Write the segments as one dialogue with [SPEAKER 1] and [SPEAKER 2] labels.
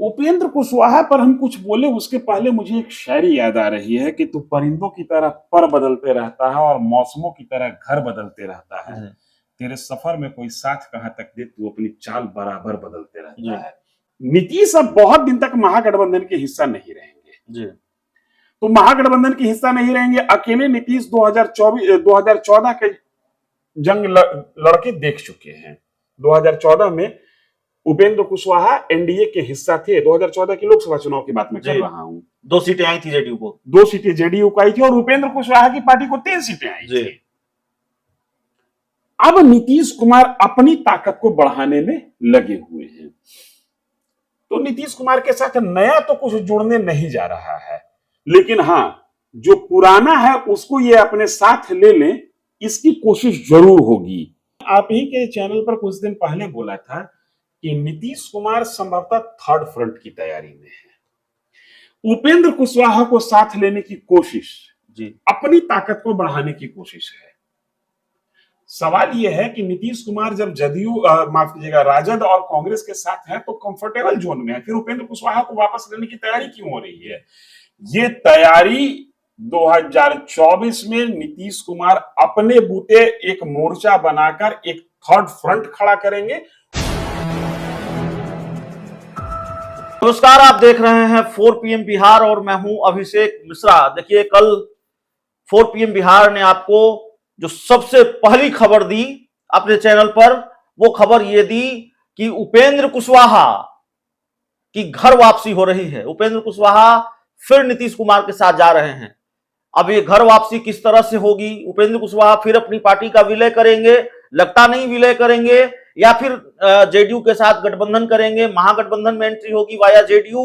[SPEAKER 1] उपेंद्र कुशवाहा पर हम कुछ बोले उसके पहले मुझे एक शायरी याद आ रही है कि तू परिंदों की तरह पर बदलते रहता है और मौसमों की तरह घर बदलते रहता है।
[SPEAKER 2] जी।
[SPEAKER 1] तेरे सफर में कोई साथ कहां तक दे, तू अपनी चाल बराबर बदलते रहता
[SPEAKER 2] जी।
[SPEAKER 1] है। नीतीश अब बहुत दिन तक महागठबंधन के हिस्सा नहीं रहेंगे।
[SPEAKER 2] जी।
[SPEAKER 1] तो महागठबंधन के हिस्सा नहीं रहेंगे, अकेले नीतीश 2024 2014 के जंग लड़के देख चुके हैं। 2014 में उपेंद्र कुशवाहा एनडीए के हिस्सा थे। 2014 की लोकसभा चुनाव की बात मैं कर रहा हूं।
[SPEAKER 2] 2 सीटें आई थी जेडीयू को।
[SPEAKER 1] 2 सीटें जेडीयू को आई थी और उपेंद्र कुशवाहा की पार्टी को 3 सीटें आई
[SPEAKER 2] जी।
[SPEAKER 1] थी। अब नीतीश कुमार अपनी ताकत को बढ़ाने में लगे हुए हैं। तो नीतीश कुमार के साथ नया तो कुछ जुड़ने नहीं जा रहा है, लेकिन हां, जो पुराना है उसको ये अपने साथ ले लें, इसकी कोशिश जरूर होगी। आप ही के चैनल पर कुछ दिन पहले बोला था कि नीतीश कुमार संभवतः थर्ड फ्रंट की तैयारी में है। उपेंद्र कुशवाहा को साथ लेने की कोशिश,
[SPEAKER 2] जी।
[SPEAKER 1] अपनी ताकत को बढ़ाने की कोशिश है। सवाल यह है कि नीतीश कुमार जब जदयू माफ कीजिएगा राजद और कांग्रेस के साथ है तो कंफर्टेबल जोन में है, फिर उपेंद्र कुशवाहा को वापस लेने की तैयारी क्यों हो रही है? ये तैयारी 2024 में नीतीश कुमार अपने बूते एक मोर्चा बनाकर एक थर्ड फ्रंट खड़ा करेंगे।
[SPEAKER 2] नमस्कार, आप देख रहे हैं 4 PM बिहार और मैं हूं अभिषेक मिश्रा। देखिए, कल 4 PM बिहार ने आपको जो सबसे पहली खबर दी अपने चैनल पर, वो खबर ये दी कि उपेंद्र कुशवाहा की घर वापसी हो रही है। उपेंद्र कुशवाहा फिर नीतीश कुमार के साथ जा रहे हैं। अब ये घर वापसी किस तरह से होगी? उपेंद्र कुशवाहा फिर अपनी पार्टी का विलय करेंगे? लगता नहीं विलय करेंगे, या फिर जेडीयू के साथ गठबंधन करेंगे, महागठबंधन में एंट्री होगी वाया जेडीयू,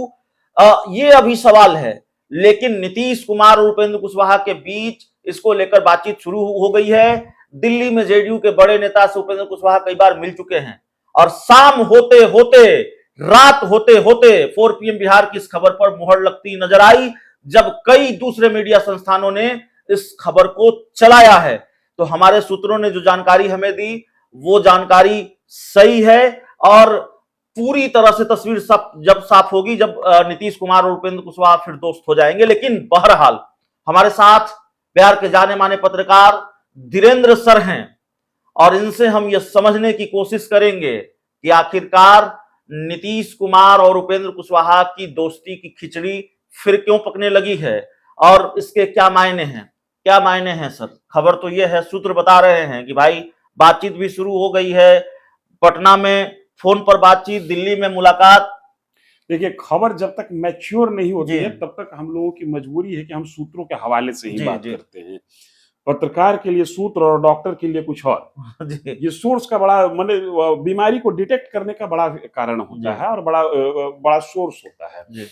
[SPEAKER 2] ये अभी सवाल है। लेकिन नीतीश कुमार और उपेंद्र कुशवाहा के बीच इसको लेकर बातचीत शुरू हो गई है। दिल्ली में जेडीयू के बड़े नेता से उपेंद्र कुशवाहा कई बार मिल चुके हैं और शाम होते होते, रात होते होते 4 PM बिहार की इस खबर पर मुहर लगती नजर आई, जब कई दूसरे मीडिया संस्थानों ने इस खबर को चलाया है। तो हमारे सूत्रों ने जो जानकारी हमें दी, वो जानकारी सही है और पूरी तरह से तस्वीर जब साफ होगी, जब नीतीश कुमार और उपेंद्र कुशवाहा फिर दोस्त हो जाएंगे। लेकिन बहरहाल हमारे साथ बिहार के जाने माने पत्रकार धीरेन्द्र सर हैं और इनसे हम यह समझने की कोशिश करेंगे कि आखिरकार नीतीश कुमार और उपेंद्र कुशवाहा की दोस्ती की खिचड़ी फिर क्यों पकने लगी है और इसके क्या मायने हैं। क्या मायने हैं सर? खबर तो यह है, सूत्र बता रहे हैं कि भाई बातचीत भी शुरू हो गई है, पटना में फोन पर बातचीत, दिल्ली में मुलाकात।
[SPEAKER 1] देखिए, खबर जब तक मैच्योर नहीं होती
[SPEAKER 2] जी
[SPEAKER 1] है तब तक हम लोगों की मजबूरी है कि हम सूत्रों के हवाले से ही
[SPEAKER 2] जी
[SPEAKER 1] बात
[SPEAKER 2] जी
[SPEAKER 1] करते हैं। पत्रकार के लिए सूत्र और डॉक्टर के लिए कुछ और।
[SPEAKER 2] जी
[SPEAKER 1] ये सोर्स का बड़ा माने बीमारी को डिटेक्ट करने का बड़ा कारण होता
[SPEAKER 2] जी
[SPEAKER 1] है और बड़ा सोर्स होता है।
[SPEAKER 2] जी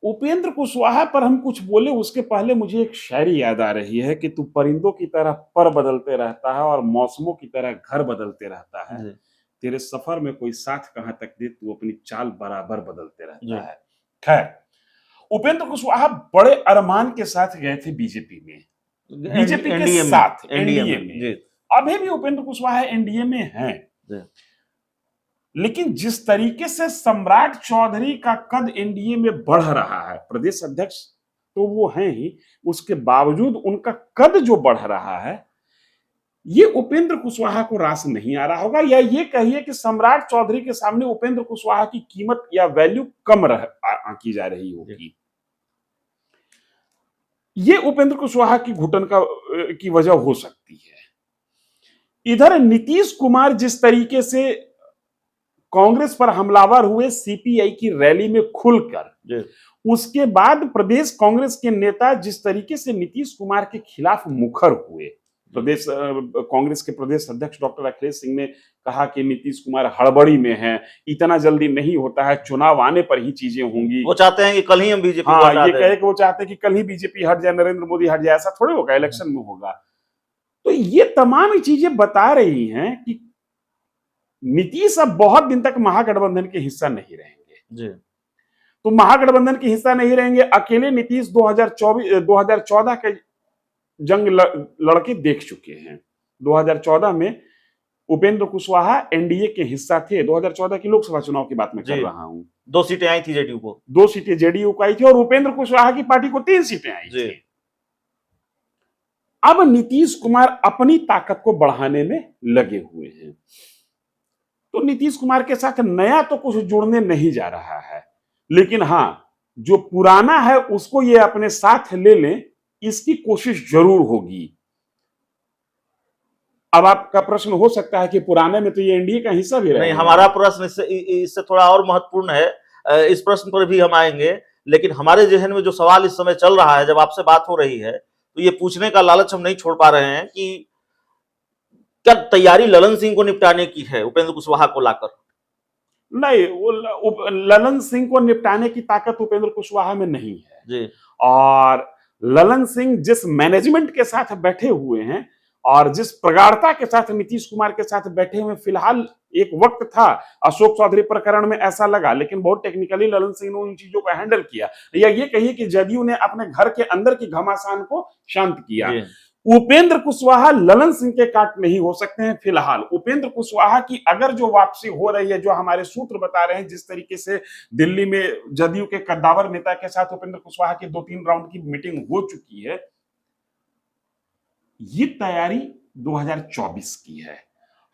[SPEAKER 1] उपेंद्र कुशवाहा पर हम कुछ बोले उसके पहले मुझे एक शायरी याद आ रही है कि तू परिंदों की तरह पर बदलते रहता है और मौसमों की तरह घर बदलते रहता है।
[SPEAKER 2] जी
[SPEAKER 1] तेरे सफर में कोई साथ कहां तक दे, तू अपनी चाल बराबर बदलते
[SPEAKER 2] जी
[SPEAKER 1] रहता है। खैर, उपेंद्र कुशवाहा बड़े अरमान के साथ गए थे बीजेपी में, बीजेपी के
[SPEAKER 2] एनडीए में,
[SPEAKER 1] साथ
[SPEAKER 2] एनडीए
[SPEAKER 1] एनडीए
[SPEAKER 2] में।
[SPEAKER 1] में।
[SPEAKER 2] जी
[SPEAKER 1] अभी भी उपेंद्र कुशवाहा एनडीए में हैं,
[SPEAKER 2] जी
[SPEAKER 1] लेकिन जिस तरीके से सम्राट चौधरी का कद एनडीए में बढ़ रहा है, प्रदेश अध्यक्ष तो वो हैं ही, उसके बावजूद उनका कद जो बढ़ रहा है, ये उपेंद्र कुशवाहा को रास नहीं आ रहा होगा, या ये कहिए कि सम्राट चौधरी के सामने उपेंद्र कुशवाहा की कीमत या वैल्यू कम आंकी जा रही होगी। ये उपेंद्र कुशवाहा की घुटन की वजह हो सकती है। इधर नीतीश कुमार जिस तरीके से कांग्रेस पर हमलावर हुए सीपीआई की रैली में खुलकर, उसके बाद प्रदेश कांग्रेस के नेता जिस तरीके से नीतीश कुमार के खिलाफ मुखर हुए, प्रदेश कांग्रेस के प्रदेश अध्यक्ष डॉक्टर अखिलेश सिंह ने कहा कि नीतीश कुमार हड़बड़ी में हैं, इतना जल्दी नहीं होता है, चुनाव आने पर ही चीजें होंगी।
[SPEAKER 2] वो चाहते हैं कि कल ही हम बीजेपी
[SPEAKER 1] हाँ, ये कहे कि वो चाहते हैं कि कल ही बीजेपी हट जाए, नरेंद्र मोदी हट जाए, ऐसा थोड़ी होगा, इलेक्शन में होगा। तो ये तमाम चीजें बता रही हैं कि नीतीश अब बहुत दिन तक महागठबंधन के हिस्सा नहीं रहेंगे।
[SPEAKER 2] जी
[SPEAKER 1] तो महागठबंधन के हिस्सा नहीं रहेंगे, अकेले नीतीश 2014 के जंग लड़के देख चुके हैं। 2014 में उपेंद्र कुशवाहा एनडीए के हिस्सा थे। 2014 की लोकसभा चुनाव की बात मैं कर
[SPEAKER 2] जी।
[SPEAKER 1] रहा हूं।
[SPEAKER 2] 2 सीटें आई थी जेडीयू को।
[SPEAKER 1] 2 सीटें जेडीयू को आई थी और उपेंद्र कुशवाहा की पार्टी को 3 सीटें आई
[SPEAKER 2] जी।
[SPEAKER 1] थी। अब नीतीश कुमार अपनी ताकत को बढ़ाने में लगे हुए हैं, तो नीतीश कुमार के साथ नया तो कुछ जुड़ने नहीं जा रहा है, लेकिन हां, जो पुराना है उसको ये अपने साथ ले लें, इसकी कोशिश जरूर होगी। अब आपका प्रश्न हो सकता है कि पुराने में तो ये एनडीए का हिस्सा भी रहे
[SPEAKER 2] नहीं,
[SPEAKER 1] हैं।
[SPEAKER 2] हमारा प्रश्न इससे थोड़ा और महत्वपूर्ण है। इस प्रश्न पर भी हम आएंगे, लेकिन हमारे जहन में जो सवाल इस समय चल रहा है, जब आपसे बात हो रही है, तो ये पूछने का लालच हम नहीं छोड़ पा रहे हैं कि क्या तैयारी ललन सिंह को निपटाने की है उपेंद्र कुशवाहा को लाकर?
[SPEAKER 1] नहीं, वो ललन सिंह को निपटाने की ताकत उपेंद्र कुशवाहा में नहीं है
[SPEAKER 2] जी।
[SPEAKER 1] और ललन सिंह जिस मैनेजमेंट के साथ बैठे हुए हैं और जिस प्रगाढ़ता के साथ नीतीश कुमार के साथ बैठे हुए, फिलहाल एक वक्त था अशोक चौधरी प्रकरण में ऐसा लगा, लेकिन बहुत टेक्निकली ललन सिंह ने उन चीजों को हैंडल किया, या ये कहिए कि जदयू ने अपने घर के अंदर की घमासान को शांत किया।
[SPEAKER 2] जी।
[SPEAKER 1] उपेंद्र कुशवाहा ललन सिंह के काट नहीं हो सकते हैं फिलहाल। उपेंद्र कुशवाहा की अगर जो वापसी हो रही है, जो हमारे सूत्र बता रहे हैं, जिस तरीके से दिल्ली में जदयू के कद्दावर नेता के साथ उपेंद्र कुशवाहा की 2-3 राउंड की मीटिंग हो चुकी है, ये तैयारी 2024 की है।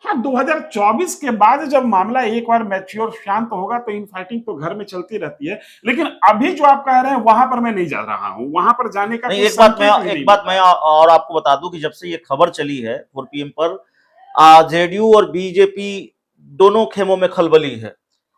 [SPEAKER 1] हाँ, 2024 के बाद जब मामला एक बार मैच्योर शांत होगा तो इनफाइटिंग तो घर में चलती रहती है, लेकिन अभी जो आप कह रहे हैं वहां पर मैं नहीं जा रहा हूं, वहां पर जाने का
[SPEAKER 2] नहीं,
[SPEAKER 1] कोई
[SPEAKER 2] एक बात
[SPEAKER 1] संकेत
[SPEAKER 2] मैं और आपको बता दूं कि जब से ये खबर चली है 4 पीएम पर, जेडीयू और बीजेपी दोनों खेमों में खलबली है।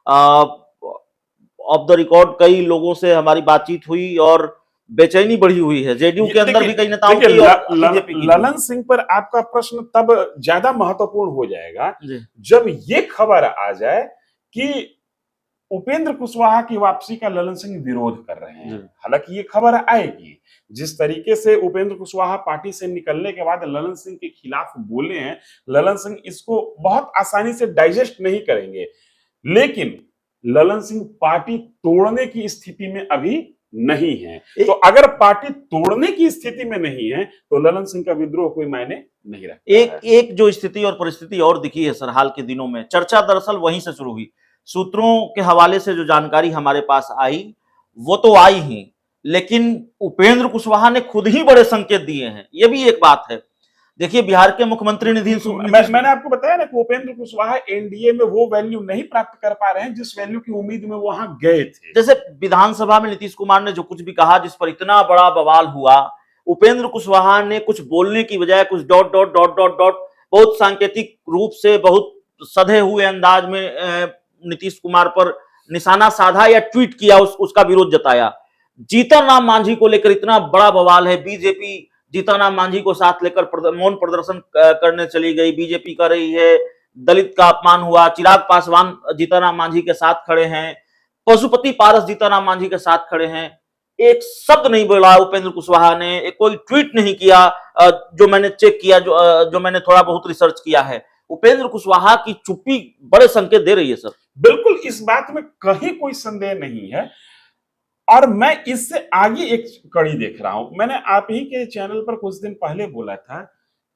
[SPEAKER 2] ऑफ द रिकॉर्ड कई लोगों से हमारी बातचीत हुई और बेचैनी बढ़ी हुई है जेडीयू के अंदर भी, कई नेताओं की और बीजेपी की।
[SPEAKER 1] ललन सिंह पर आपका प्रश्न तब ज्यादा महत्वपूर्ण हो जाएगा
[SPEAKER 2] जी।
[SPEAKER 1] जब ये खबर आ जाए कि उपेंद्र कुशवाहा की वापसी का ललन सिंह विरोध कर रहे हैं। हालांकि ये खबर आएगी, जिस तरीके से उपेंद्र कुशवाहा पार्टी से निकलने के बाद ललन सिंह के खिलाफ बोले हैं, ललन सिंह इसको बहुत आसानी से डाइजेस्ट नहीं करेंगे, लेकिन ललन सिंह पार्टी तोड़ने की स्थिति में अभी नहीं है। तो अगर पार्टी तोड़ने की स्थिति में नहीं है तो ललन सिंह का विद्रोह कोई मायने नहीं रखता।
[SPEAKER 2] एक जो स्थिति और परिस्थिति और दिखी है सर हाल के दिनों में, चर्चा दरअसल वहीं से शुरू हुई। सूत्रों के हवाले से जो जानकारी हमारे पास आई वो तो आई ही, लेकिन उपेंद्र कुशवाहा ने खुद ही बड़े संकेत दिए हैं, ये भी एक बात है। देखिए, बिहार के मुख्यमंत्री
[SPEAKER 1] मैंने आपको बताया ना कि उपेंद्र कुशवाहा एनडीए में वो वैल्यू नहीं प्राप्त कर पा रहे हैं जिस वैल्यू की उम्मीद में वहां गए थे।
[SPEAKER 2] जैसे विधानसभा में नीतीश कुमार ने जो कुछ भी कहा, जिस पर इतना बड़ा बवाल हुआ, उपेंद्र कुशवाहा ने कुछ बोलने की बजाय कुछ dot dot dot dot dot बहुत सांकेतिक रूप से, बहुत सधे हुए अंदाज में नीतीश कुमार पर निशाना साधा या ट्वीट किया, उसका विरोध जताया। जीतन राम मांझी को लेकर इतना बड़ा बवाल है, बीजेपी जीतन राम मांझी को साथ लेकर मौन प्रदर्शन करने चली गई, बीजेपी कर रही है, दलित का अपमान हुआ, चिराग पासवान जीतन राम मांझी के साथ खड़े हैं, पशुपति पारस जीतन राम मांझी के साथ खड़े हैं। एक शब्द नहीं बोला उपेंद्र कुशवाहा ने, कोई ट्वीट नहीं किया। जो मैंने चेक किया, जो मैंने थोड़ा बहुत रिसर्च किया है, उपेंद्र कुशवाहा की चुप्पी बड़े संकेत दे रही है सर।
[SPEAKER 1] बिल्कुल, इस बात में कहीं कोई संदेह नहीं है और मैं इससे आगे एक कड़ी देख रहा हूं। मैंने आप ही के चैनल पर कुछ दिन पहले बोला था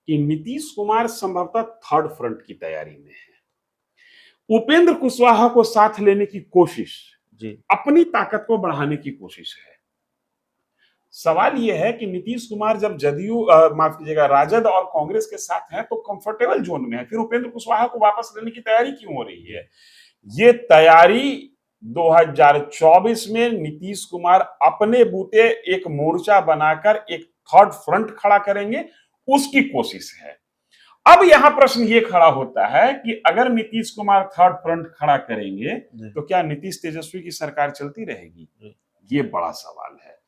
[SPEAKER 1] कि नीतीश कुमार संभवतः थर्ड फ्रंट की तैयारी में है। उपेंद्र कुशवाहा को साथ लेने की कोशिश
[SPEAKER 2] जी,
[SPEAKER 1] अपनी ताकत को बढ़ाने की कोशिश है। सवाल यह है कि नीतीश कुमार जब जदयू माफ कीजिएगा राजद और कांग्रेस के साथ हैं तो कंफर्टेबल जोन में है, फिर उपेंद्र कुशवाहा को वापस लेने की तैयारी क्यों हो रही है? ये तैयारी 2024 में नीतीश कुमार अपने बूते एक मोर्चा बनाकर एक थर्ड फ्रंट खड़ा करेंगे, उसकी कोशिश है। अब यहां प्रश्न ये खड़ा होता है कि अगर नीतीश कुमार थर्ड फ्रंट खड़ा करेंगे तो क्या नीतीश तेजस्वी की सरकार चलती रहेगी? ये बड़ा सवाल है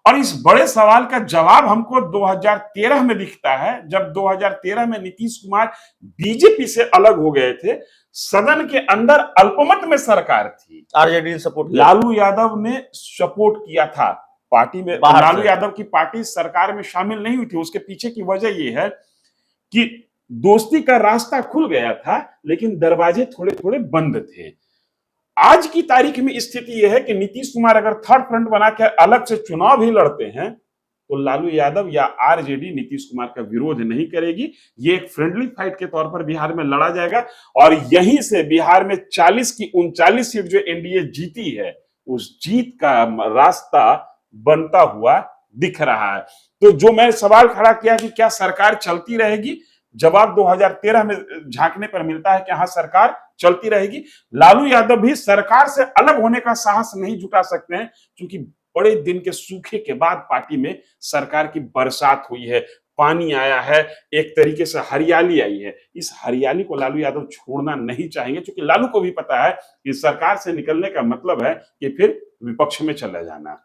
[SPEAKER 1] और इस बड़े सवाल का जवाब हमको 2013 में दिखता है, जब 2013 में नीतीश कुमार बीजेपी से अलग हो गए थे, सदन के अंदर अल्पमत में सरकार थी,
[SPEAKER 2] आरजेडी ने सपोर्ट किया,
[SPEAKER 1] लालू यादव ने सपोर्ट किया था पार्टी में, लालू यादव की पार्टी सरकार में शामिल नहीं हुई थी। उसके पीछे की वजह यह है कि दोस्ती का रास्ता खुल गया था लेकिन दरवाजे थोड़े थोड़े बंद थे। आज की तारीख में स्थिति यह है कि नीतीश कुमार अगर थर्ड फ्रंट बना के अलग से चुनाव भी लड़ते हैं तो लालू यादव या आरजेडी नीतीश कुमार का विरोध नहीं करेगी। ये एक फ्रेंडली फाइट के तौर पर बिहार में लड़ा जाएगा और यहीं से बिहार में 40 की 39 सीट जो एनडीए जीती है, उस जीत का रास्ता बनता हुआ दिख रहा है। तो जो मैं सवाल खड़ा किया कि क्या सरकार चलती रहेगी, जवाब 2013 में झांकने पर मिलता है कि हाँ, सरकार चलती रहेगी। लालू यादव भी सरकार से अलग होने का साहस नहीं जुटा सकते हैं, क्योंकि बड़े दिन के सूखे के बाद पार्टी में सरकार की बरसात हुई है, पानी आया है, एक तरीके से हरियाली आई है। इस हरियाली को लालू यादव छोड़ना नहीं चाहेंगे, क्योंकि लालू को भी पता है कि सरकार से निकलने का मतलब है कि फिर विपक्ष में चला जाना।